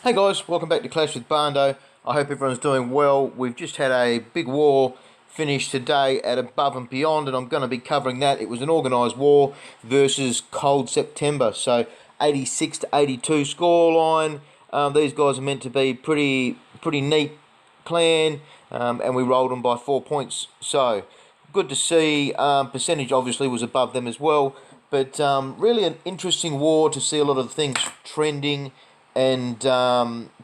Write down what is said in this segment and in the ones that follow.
Hey guys, welcome back to Clash with Barndo. I hope everyone's doing well. We've just had a big war finish today at Above and Beyond, and I'm going to be covering that. It was an organised war versus Cold September, so 86 to 82 scoreline. These guys are meant to be pretty neat clan, and we rolled them by 4 points. So good to see. Percentage obviously was above them as well, but really an interesting war to see a lot of things trending and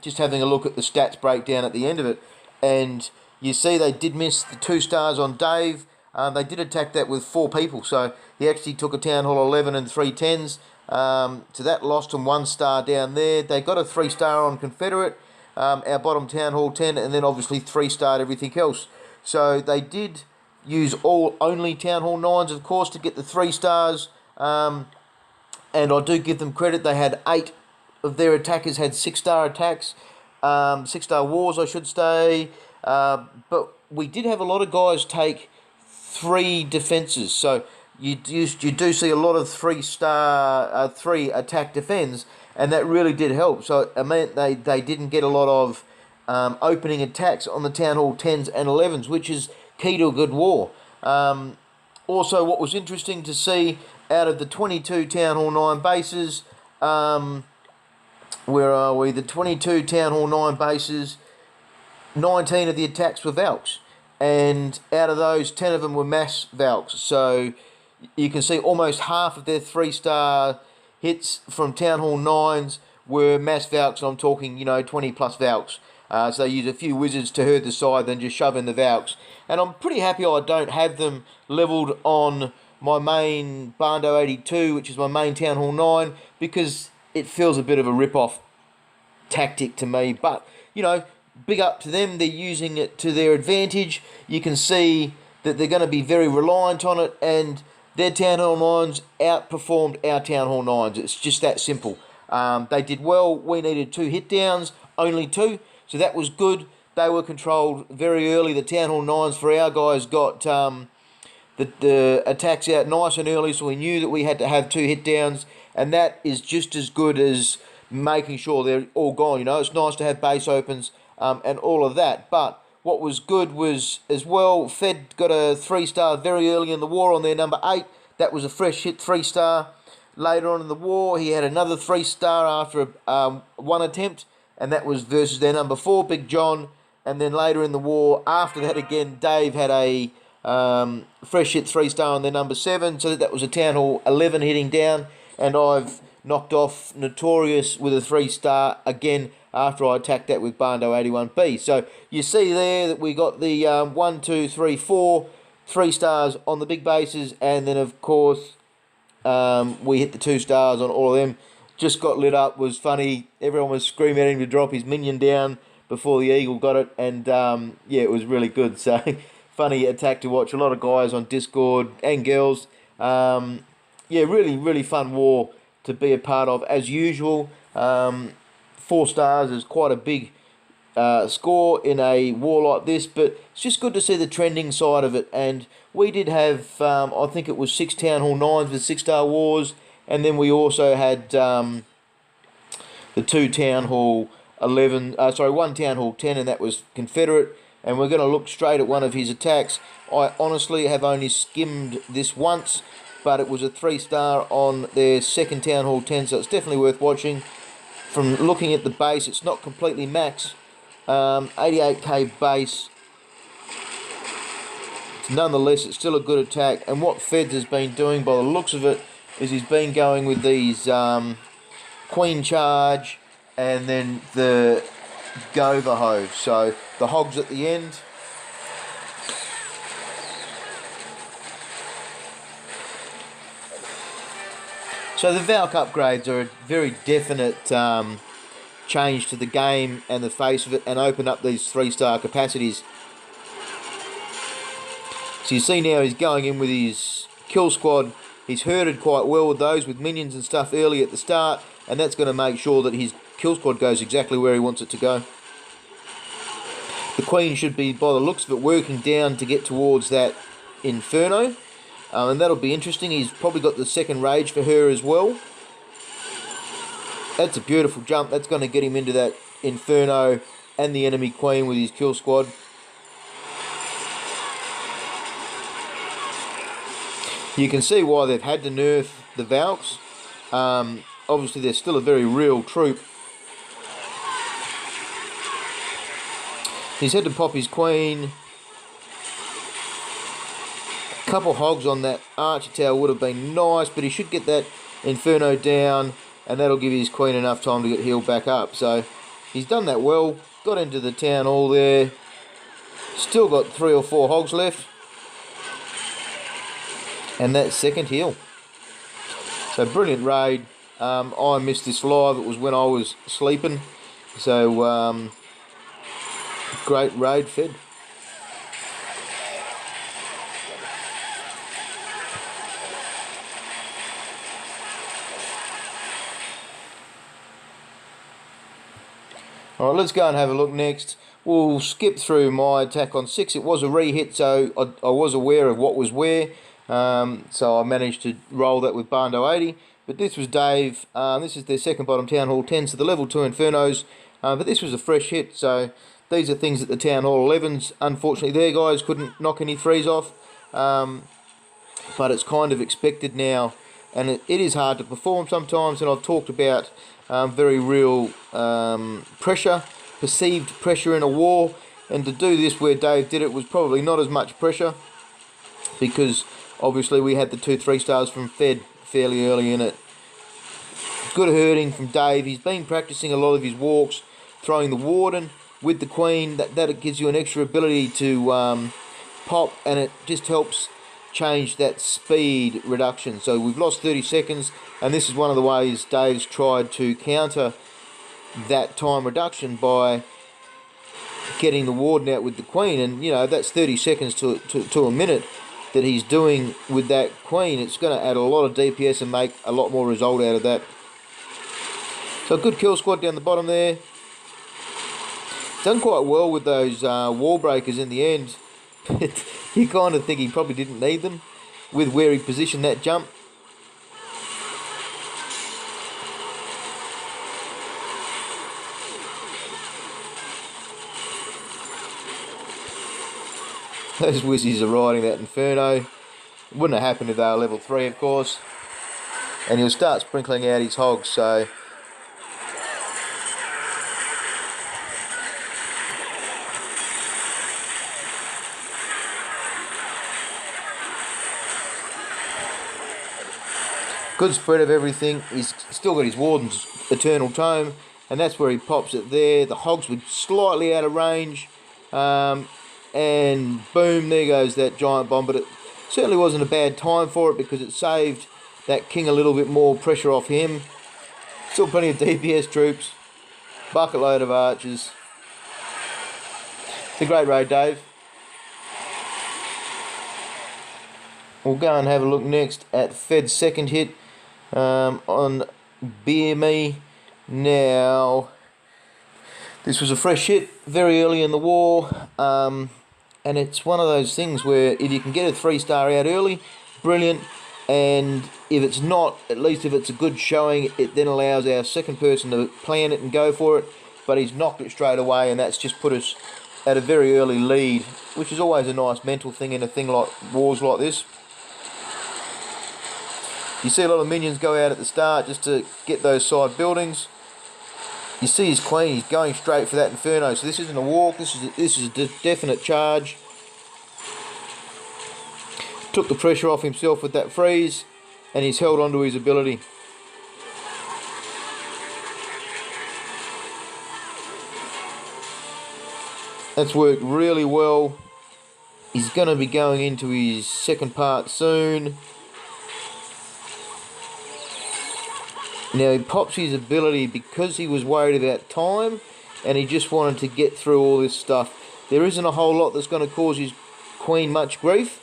just having a look at the stats breakdown at the end of it. And you see they did miss the 2 stars on Dave. They did attack that with 4 people, so he actually took a Town Hall 11 and 3 10s. So that lost him 1 star down there. They got a 3-star on Confederate, our bottom Town Hall 10, and then obviously 3-starred everything else. So they did use only Town Hall 9s, of course, to get the 3 stars. And I do give them credit. They had 8 of their attackers had 6-star attacks, 6-star wars, I should say. But we did have a lot of guys take 3 defences. So you do see a lot of 3-star, 3 attack defends, and that really did help. So it meant they didn't get a lot of opening attacks on the Town Hall 10s and 11s, which is key to a good war. Also, what was interesting to see, out of the 22 Town Hall 9 bases, where are we? The 22 Town Hall 9 bases, 19 of the attacks were Valks. And out of those, 10 of them were mass Valks. So you can see almost half of their 3-star hits from Town Hall 9s were mass Valks. And I'm talking, 20 plus Valks. So they use a few wizards to herd the side, then just shove in the Valks. And I'm pretty happy I don't have them levelled on my main Barndo 82, which is my main Town Hall 9, because it feels a bit of a rip-off tactic to me. But, big up to them. They're using it to their advantage. You can see that they're going to be very reliant on it, and their Town Hall 9s outperformed our Town Hall 9s. It's just that simple. They did well. We needed 2 hit downs, only 2, so that was good. They were controlled very early. The Town Hall 9s for our guys got the attacks out nice and early, so we knew that we had to have 2 hit downs, and that is just as good as making sure they're all gone. It's nice to have base opens and all of that. But what was good was, as well, Fed got a 3-star very early in the war on their number 8. That was a fresh hit 3-star. Later on in the war, he had another 3-star after 1 attempt, and that was versus their number 4, Big John. And then later in the war, after that again, Dave had a fresh hit 3-star on their number 7, so that was a Town Hall 11 hitting down, and I've knocked off Notorious with a 3-star again after I attacked that with Barndo 81B. So you see there that we got the 1, 2, 3, 4 3-stars on the big bases, and then of course we hit the 2 stars on all of them. Just got lit up. Was funny. Everyone was screaming at him to drop his minion down before the Eagle got it, and yeah, it was really good. So funny attack to watch. A lot of guys on Discord and girls. Yeah, really fun war to be a part of, as usual. 4 stars is quite a big score in a war like this, but it's just good to see the trending side of it. And we did have, I think it was 6 Town Hall 9s with 6-star wars, and then we also had the 2 Town Hall 11, 1 Town Hall 10, and that was Confederate. And we're going to look straight at one of his attacks. I honestly have only skimmed this once, but it was a 3-star on their 2nd Town Hall 10, so it's definitely worth watching. From looking at the base, it's not completely max. 88k base. Nonetheless, it's still a good attack. And what Feds has been doing, by the looks of it, is he's been going with these Queen Charge and then the Govahove. So the hogs at the end. So the Valk upgrades are a very definite change to the game and the face of it, and open up these 3-star capacities. So you see now he's going in with his kill squad. He's herded quite well with those, with minions and stuff early at the start, and that's going to make sure that his kill squad goes exactly where he wants it to go. The Queen should be, by the looks of it, working down to get towards that Inferno. And that'll be interesting. He's probably got the 2nd Rage for her as well. That's a beautiful jump. That's going to get him into that Inferno and the enemy queen with his kill squad. You can see why they've had to nerf the Valks. Obviously, they're still a very real troop. He's had to pop his queen. A couple hogs on that archer tower would have been nice, but he should get that Inferno down, and that'll give his queen enough time to get healed back up. So he's done that well. Got into the town hall there. Still got 3 or 4 hogs left. And that second heal. So brilliant raid. I missed this live. It was when I was sleeping. So great raid fed. Alright, let's go and have a look next. We'll skip through my attack on 6. It was a re-hit, so I was aware of what was where. So I managed to roll that with Bando 80. But this was Dave. This is their second bottom Town Hall 10, so the level 2 Infernos. But this was a fresh hit, so these are things that the Town Hall 11s, unfortunately, their guys couldn't knock any 3s off. But it's kind of expected now. And it is hard to perform sometimes, and I've talked about very real pressure, perceived pressure in a war, and to do this where Dave did it was probably not as much pressure, because obviously we had the 2 3-stars from Fed fairly early in it. Good herding from Dave. He's been practicing a lot of his walks, throwing the Warden with the Queen. That gives you an extra ability to pop, and it just helps change that speed reduction. So we've lost 30 seconds, and this is one of the ways Dave's tried to counter that time reduction by getting the Warden out with the Queen. And you know, that's 30 seconds to a minute that he's doing with that Queen. It's going to add a lot of DPS and make a lot more result out of that. So a good kill squad down the bottom there. Done quite well with those wall breakers in the end. But you kind of think he probably didn't need them with where he positioned that jump. Those Wissies are riding that Inferno. Wouldn't have happened if they were level 3, of course. And he'll start sprinkling out his hogs, so good spread of everything. He's still got his Warden's Eternal Tome, and that's where he pops it there. The hogs were slightly out of range, and boom, there goes that giant bomb. But it certainly wasn't a bad time for it, because it saved that king a little bit more pressure off him. Still plenty of DPS troops, bucket load of archers. It's a great raid, Dave. We'll go and have a look next at Fed's second hit on Beer Me. Now, this was a fresh hit very early in the war, and it's one of those things where if you can get a 3-star out early, brilliant, and if it's not, at least if it's a good showing, it then allows our second person to plan it and go for it. But he's knocked it straight away, and that's just put us at a very early lead, which is always a nice mental thing in a thing like wars like this. You see a lot of minions go out at the start just to get those side buildings. You see his Queen, he's going straight for that Inferno. So this isn't a walk, this is a definite charge. Took the pressure off himself with that freeze, and he's held on to his ability. That's worked really well. He's going to be going into his second part soon. Now he pops his ability because he was worried about time, and he just wanted to get through all this stuff. There isn't a whole lot that's going to cause his Queen much grief,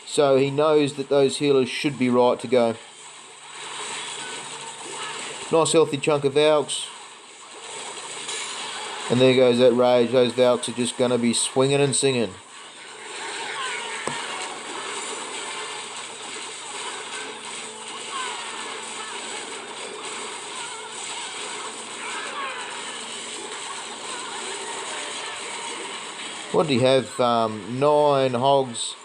so he knows that those healers should be right to go. Nice healthy chunk of Valks. And there goes that rage. Those Valks are just going to be swinging and singing. What did he have? 9 hogs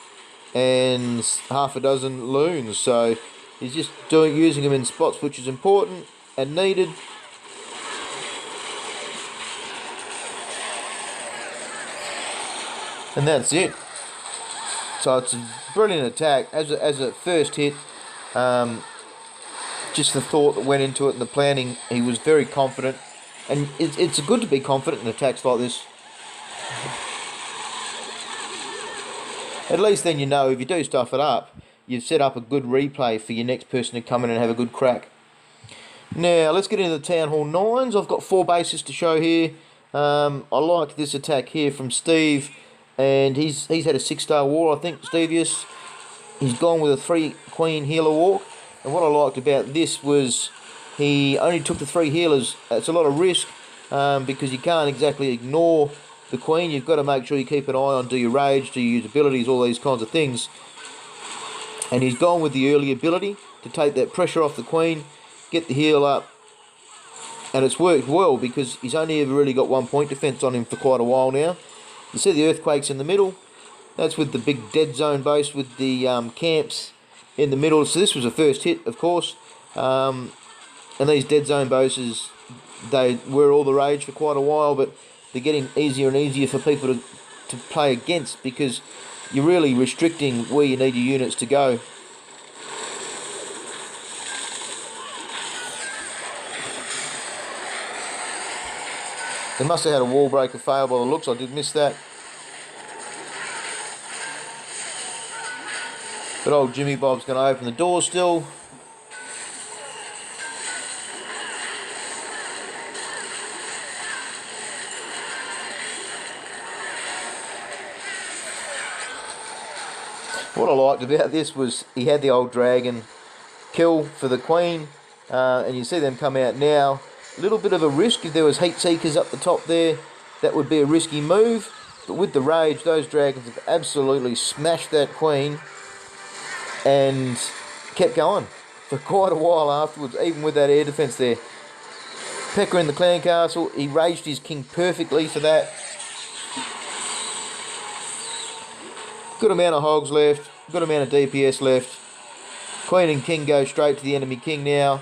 and half a dozen loons. So he's just using them in spots which is important and needed. And that's it. So it's a brilliant attack. As a first hit, just the thought that went into it and the planning, he was very confident. And it's good to be confident in attacks like this. At least then you know if you do stuff it up, you've set up a good replay for your next person to come in and have a good crack. Now, let's get into the Town Hall 9s. I've got 4 bases to show here. I like this attack here from Steve. And he's had a 6-star war, I think, Stevius. He's gone with a 3 queen healer walk. And what I liked about this was he only took the 3 healers. It's a lot of risk because you can't exactly ignore the queen. You've got to make sure you keep an eye on, do your rage, do your use abilities, all these kinds of things. And he's gone with the early ability to take that pressure off the queen, get the heal up. And it's worked well because he's only ever really got 1 point defense on him for quite a while now. You see the earthquakes in the middle. That's with the big dead zone base with the camps in the middle. So this was a first hit, of course. And these dead zone bases, they were all the rage for quite a while, but they're getting easier and easier for people to play against because you're really restricting where you need your units to go. They must have had a wall breaker fail by the looks. I did miss that. But old Jimmy Bob's going to open the door still. What I liked about this was he had the old dragon kill for the queen. And you see them come out now. A little bit of a risk if there was heat seekers up the top there. That would be a risky move. But with the rage, those dragons have absolutely smashed that queen and kept going for quite a while afterwards, even with that air defence there. Pekka in the clan castle, he raged his king perfectly for that. Good amount of hogs left, good amount of DPS left. Queen and king go straight to the enemy king now.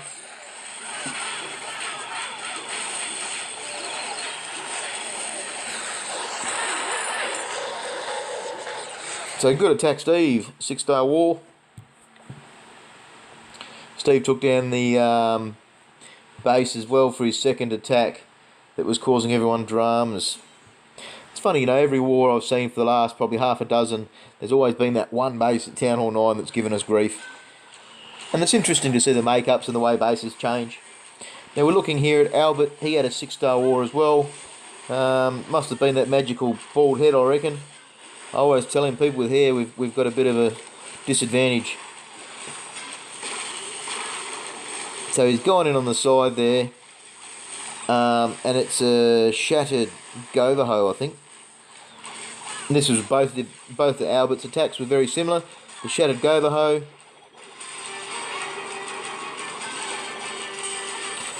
So good attack, Steve. 6-star war. Steve took down the base as well for his second attack that was causing everyone dramas. It's funny, you know, every war I've seen for the last probably half a dozen, there's always been that one base at Town Hall 9 that's given us grief. And it's interesting to see the makeups and the way bases change. Now we're looking here at Albert. He had a 6-star war as well. Must have been that magical bald head, I reckon. I always tell him people with hair, we've got a bit of a disadvantage. So he's gone in on the side there. And it's a shattered Govaho, I think. And this was both the Albert's attacks were very similar. The shattered Govaho.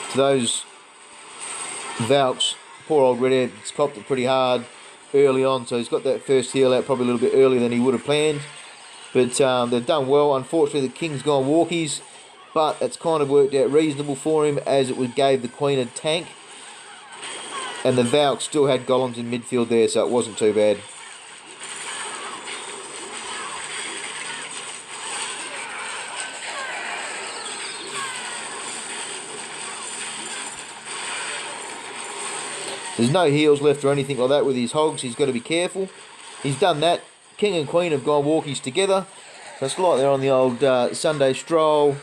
So those Valks, poor old Redhead's copped it pretty hard early on, so he's got that first heal out probably a little bit earlier than he would have planned. But they've done well. Unfortunately, the king's gone walkies, but it's kind of worked out reasonable for him as it gave the queen a tank. And the Valk still had golems in midfield there, so it wasn't too bad. There's no heals left or anything like that with his hogs. He's got to be careful. He's done that. King and queen have gone walkies together. So it's like they're on the old Sunday stroll.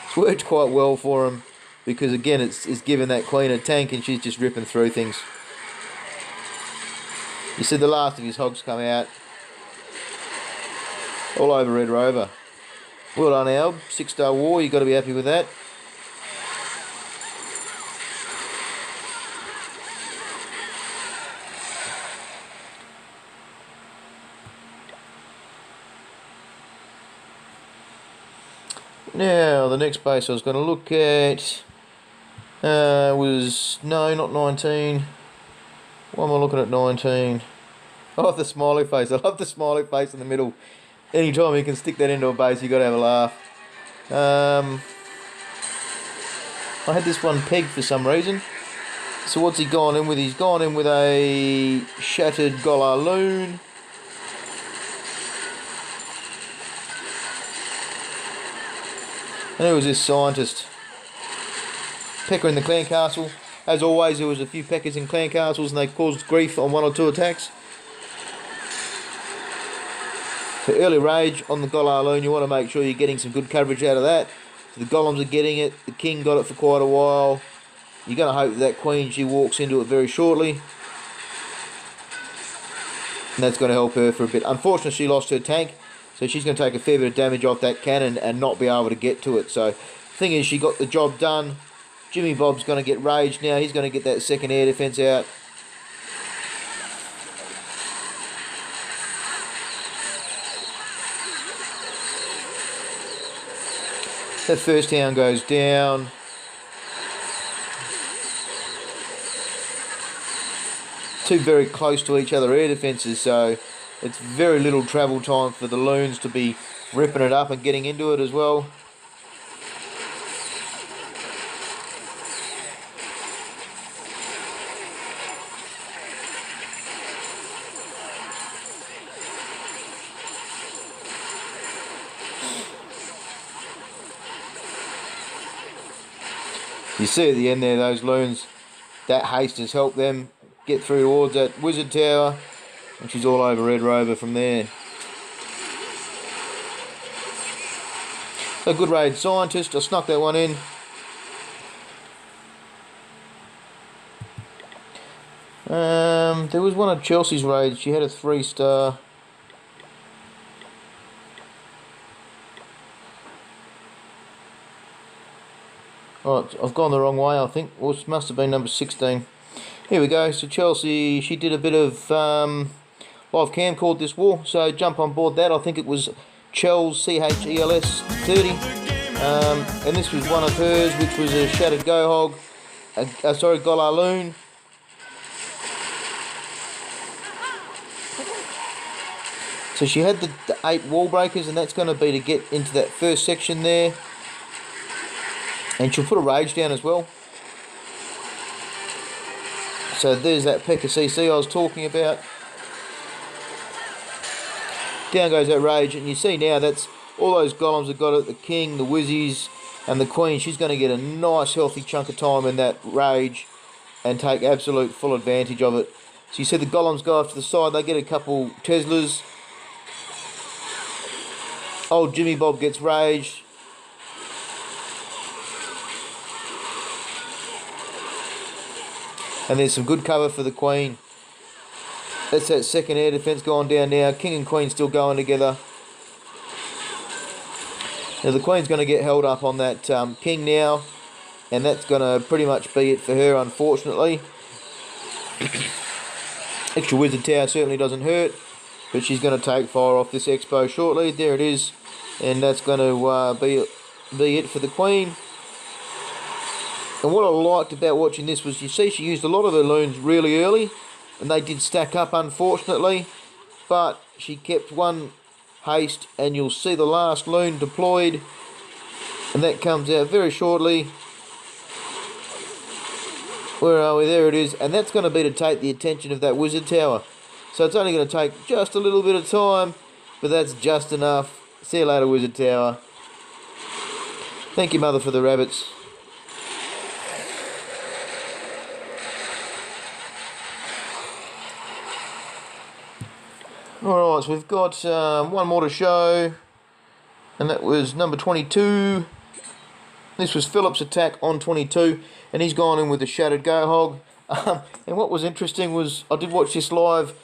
It's worked quite well for him because, again, it's given that queen a tank and she's just ripping through things. You see the last of his hogs come out. All over Red Rover. Well done, Alb. 6-star war. You've got to be happy with that. Now, the next base I was going to look at was, no, not 19. Why am I looking at 19? Oh, the smiley face. I love the smiley face in the middle. Anytime you can stick that into a base, you got to have a laugh. I had this one pegged for some reason. So what's he gone in with? He's gone in with a Shattered Golaloon. And who was this scientist? Pecker in the clan castle. As always, there was a few Peckers in clan castles and they caused grief on 1 or 2 attacks. For early rage on the Golaloon, you want to make sure you're getting some good coverage out of that. So the golems are getting it. The king got it for quite a while. You're going to hope that queen, she walks into it very shortly. And that's going to help her for a bit. Unfortunately, she lost her tank. So she's going to take a fair bit of damage off that cannon and not be able to get to it. So the thing is, she got the job done. Jimmy Bob's going to get raged now. He's going to get that second air defense out. That first town goes down. Two very close to each other air defences, so it's very little travel time for the loons to be ripping it up and getting into it as well. You see at the end there, those loons, that haste has helped them get through towards that wizard tower, and she's all over Red Rover from there. So good raid scientist, I snuck that one in. There was one of Chelsea's raids, she had a 3-star. Oh, I've gone the wrong way, I think. Well, it must have been number 16. Here we go. So Chelsea, she did a bit of live cam called this war. So jump on board that. I think it was Chels, CHELS 30. And this was one of hers, which was a Shattered Gohog. Golaloon. So she had the 8 wall breakers, and that's going to be to get into that first section there. And she'll put a rage down as well. So there's that Pekka CC I was talking about. Down goes that rage, and you see now that's all those golems have got it, the king, the wizzies, and the queen. She's going to get a nice healthy chunk of time in that rage and take absolute full advantage of it. So you see the golems go off to the side, they get a couple Teslas. Old Jimmy Bob gets raged. And there's some good cover for the queen. That's that second air defense going down now. King and queen still going together. Now the queen's going to get held up on that king now. And that's going to pretty much be it for her, unfortunately. Extra wizard tower certainly doesn't hurt. But she's going to take fire off this expo shortly. There it is. And that's going to be it for the queen. And what I liked about watching this was, you see she used a lot of her loons really early, and they did stack up unfortunately, but she kept one haste, and you'll see the last loon deployed, and that comes out very shortly. Where are we? There it is, and that's going to be to take the attention of that wizard tower. So it's only going to take just a little bit of time, but that's just enough. See you later, wizard tower. Thank you, mother, for the rabbits. Alright, so we've got one more to show, and that was number 22. This was Philip's attack on 22, and he's gone in with a Shattered Gohog. And what was interesting was, I did watch this live.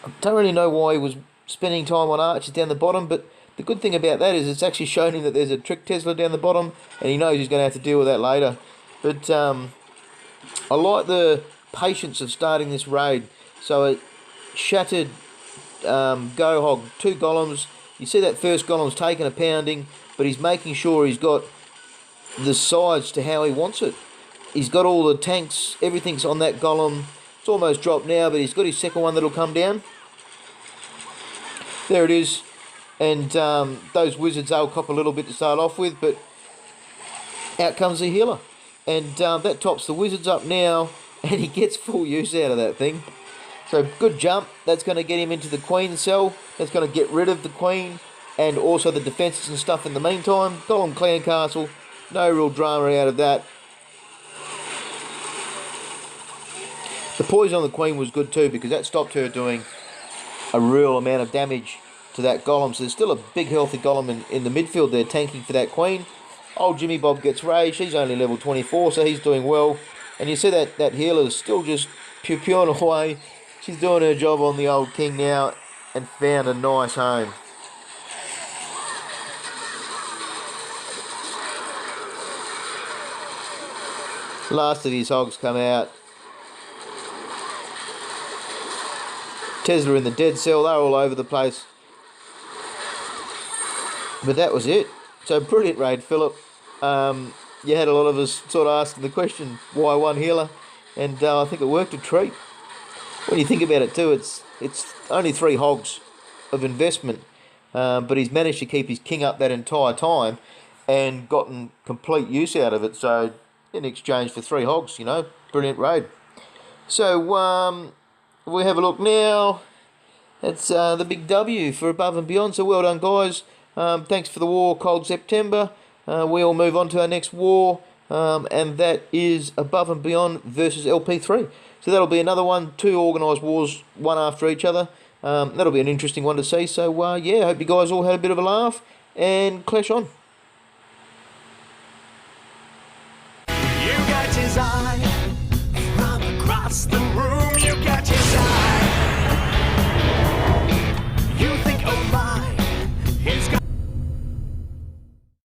I don't really know why he was spending time on archers down the bottom, but the good thing about that is it's actually shown him that there's a trick Tesla down the bottom, and he knows he's going to have to deal with that later. But I like the patience of starting this raid. So it Shattered Gohog, 2 golems. You see that first golem's taking a pounding, but he's making sure he's got the sides to how he wants it. He's got all the tanks, everything's on that golem. It's almost dropped now, but he's got his second one that'll come down. There it is. And those wizards, they'll cop a little bit to start off with, but out comes the healer. And that tops the wizards up now, and he gets full use out of that thing. So good jump. That's going to get him into the queen cell. That's going to get rid of the queen and also the defences and stuff in the meantime. Golem Clan Castle. No real drama out of that. The poison on the queen was good too, because that stopped her doing a real amount of damage to that golem. So there's still a big healthy golem in the midfield there tanking for that queen. Old Jimmy Bob gets raged. He's only level 24, so he's doing well. And you see that healer's still just pew-pewing away. She's doing her job on the old king now and found a nice home. Last of his hogs come out. Tesla in the dead cell. They're all over the place. But that was it. So brilliant raid, Philip. You had a lot of us sort of asking the question, why one healer? And I think it worked a treat. When you think about it too, it's only 3 hogs of investment, but he's managed to keep his king up that entire time and gotten complete use out of it. So in exchange for 3 hogs, you know, brilliant raid. So we have a look now. It's the big W for Above and Beyond. So well done, guys. Thanks for the war, Cold September. We all move on to our next war, and that is Above and Beyond versus LP3. So that'll be another one, 2 organised wars, one after each other. That'll be an interesting one to see. So yeah, I hope you guys all had a bit of a laugh, and clash on.